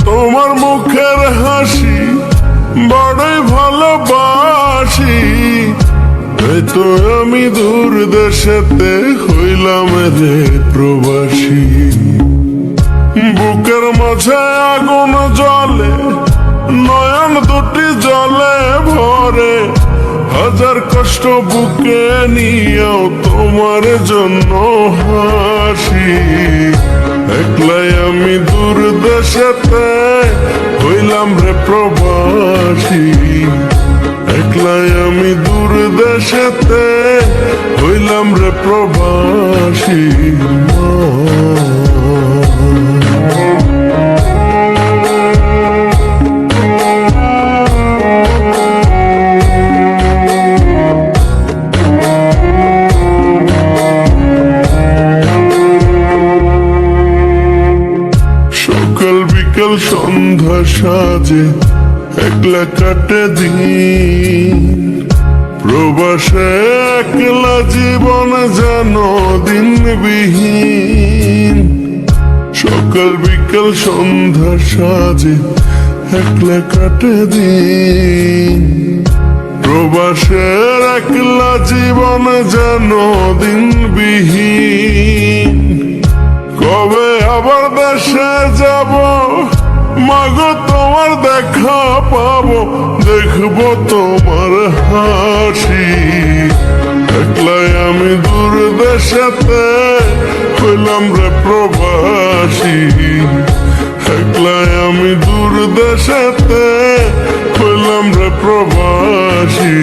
তোমার মুখের হাসি বড়ই ভালোবাসি, তাই তো আমি দূর দেশেতে হইলাম রে প্রবাসী। বুকের মাঝে আগুন জ্বলে, নয়ন দুটি জলে ভরে, হাজার কষ্ট বুকে নিয়েও তোমার জন্য হাসি। একলাই আমি দূর দেশেতে হইলাম রে প্রবাসী, একলাই আমি দূর দেশেতে হইলাম রে প্রবাসী। সকাল বিকাল সন্ধ্যা সাজে একলা কাটে দিন, প্রবাসে একলা জীবন যেন দিনবিহীন। সকাল বিকাল সন্ধ্যা সাজে একলা কাটে দিন, প্রবাসের একলা জীবন যেন দিনবিহীন। কবে আবার দেশে যাব, মাগো তোমার দেখা পাবো, দেখবো তোমার হাসি। একলাই আমি দূর দেশেতে হইলাম রে প্রবাসী, একলাই আমি দূর দেশেতে হইলাম রে প্রবাসী।